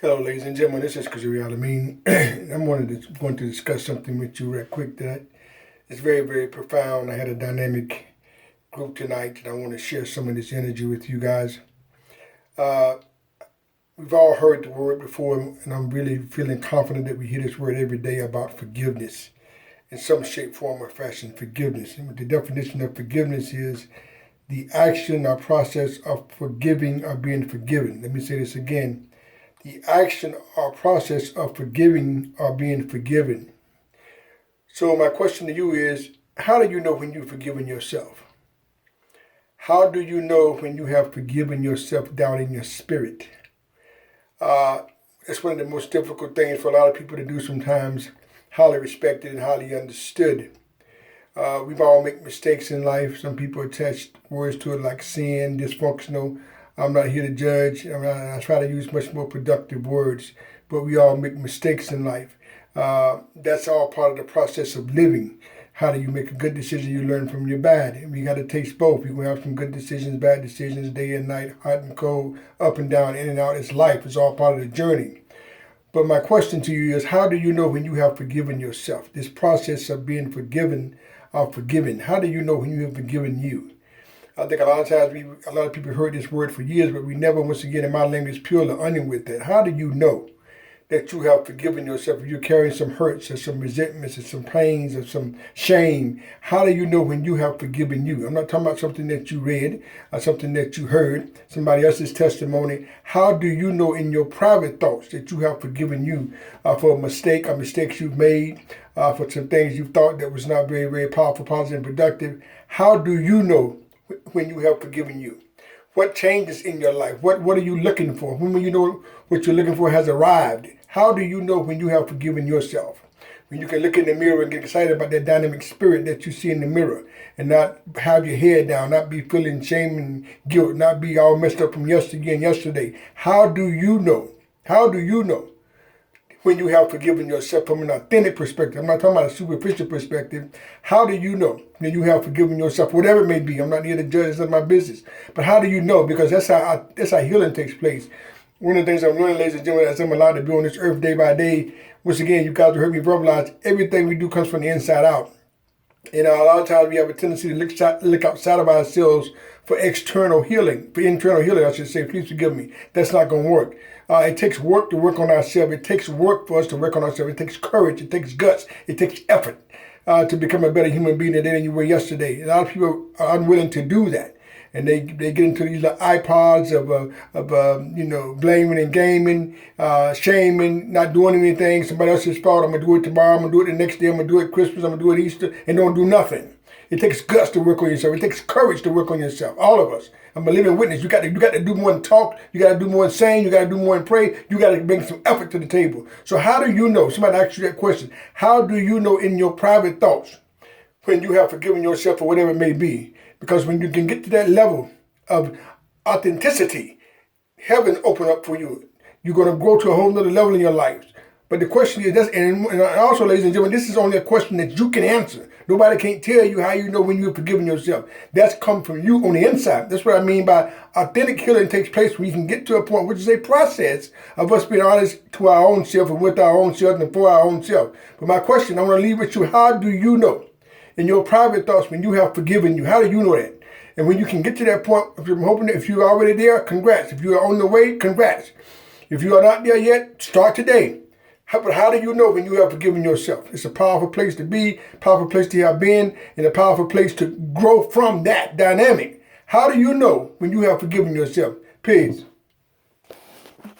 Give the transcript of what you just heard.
Hello, ladies and gentlemen. This is Kazuri Alameen. I'm going to discuss something with you real quick that is very, very profound. I had a dynamic group tonight, and I want to share some of this energy with you guys. We've all heard the word before, and I'm really feeling confident that we hear this word every day about forgiveness in some shape, form, or fashion. Forgiveness. And the definition of forgiveness is the action or process of forgiving or being forgiven. Let me say this again. The action or process of forgiving or being forgiven. So my question to you is, how do you know when you've forgiven yourself? How do you know when you have forgiven yourself down in your spirit? It's one of the most difficult things for a lot of people to do sometimes, highly respected and highly understood. We've all made mistakes in life. Some people attach words to it like sin, dysfunctional. I'm not here to judge. I try to use much more productive words, but we all make mistakes in life. That's all part of the process of living. How do you make a good decision? You learn from your bad. And we got to taste both. You can have some good decisions, bad decisions, day and night, hot and cold, up and down, in and out. It's life. It's all part of the journey. But my question to you is, how do you know when you have forgiven yourself? This process of being forgiven or forgiven. How do you know when you have forgiven you? I think a lot of times a lot of people heard this word for years, but we never, once again, in my language, peel the onion with that. How do you know that you have forgiven yourself? If you're carrying some hurts or some resentments or some pains or some shame, how do you know when you have forgiven you? I'm not talking about something that you read or something that you heard, somebody else's testimony. How do you know in your private thoughts that you have forgiven you for a mistake or mistakes you've made, for some things you thought that was not very, very powerful, positive, and productive? How do you know when you have forgiven you? What changes in your life? What are you looking for? When you know what you're looking for has arrived? How do you know when you have forgiven yourself? When you can look in the mirror and get excited about that dynamic spirit that you see in the mirror and not have your head down, not be feeling shame and guilt, not be all messed up from yesterday. How do you know? How do you know when you have forgiven yourself from an authentic perspective? I'm not talking about a superficial perspective. How do you know when you have forgiven yourself, whatever it may be? I'm not here to judge, it's not my business. But how do you know? Because that's how healing takes place. One of the things I'm learning, ladies and gentlemen, as I'm allowed to be on this earth day by day, once again, you guys will hear me verbalize, everything we do comes from the inside out. And a lot of times we have a tendency to look outside of ourselves for external healing, for internal healing, I should say. Please forgive me. That's not going to work. It takes work to work on ourselves. It takes work for us to work on ourselves. It takes courage. It takes guts. It takes effort to become a better human being today than you were yesterday. A lot of people are unwilling to do that. And they get into these iPods of blaming and gaming, shaming, not doing anything. Somebody else's fault. I'm going to do it tomorrow. I'm going to do it the next day. I'm going to do it Christmas. I'm going to do it Easter. And don't do nothing. It takes guts to work on yourself. It takes courage to work on yourself. All of us. I'm a living witness. You got to do more than talk. You got to do more than sing. You got to do more than pray. You got to bring some effort to the table. So how do you know? Somebody asked you that question. How do you know in your private thoughts when you have forgiven yourself or whatever it may be? Because when you can get to that level of authenticity, heaven open up for you. You're going to go to a whole other level in your life. But the question is, and also, ladies and gentlemen, this is only a question that you can answer. Nobody can't tell you how you know when you've forgiven yourself. That's come from you on the inside. That's what I mean by authentic healing takes place when you can get to a point, which is a process of us being honest to our own self and with our own self and for our own self. But my question, I want to leave with you, how do you know in your private thoughts when you have forgiven you? How do you know that? And when you can get to that point, I'm hoping that if you're already there, congrats. If you are on the way, congrats. If you are not there yet, start today. But how do you know when you have forgiven yourself? It's a powerful place to be, powerful place to have been, and a powerful place to grow from that dynamic. How do you know when you have forgiven yourself? Peace.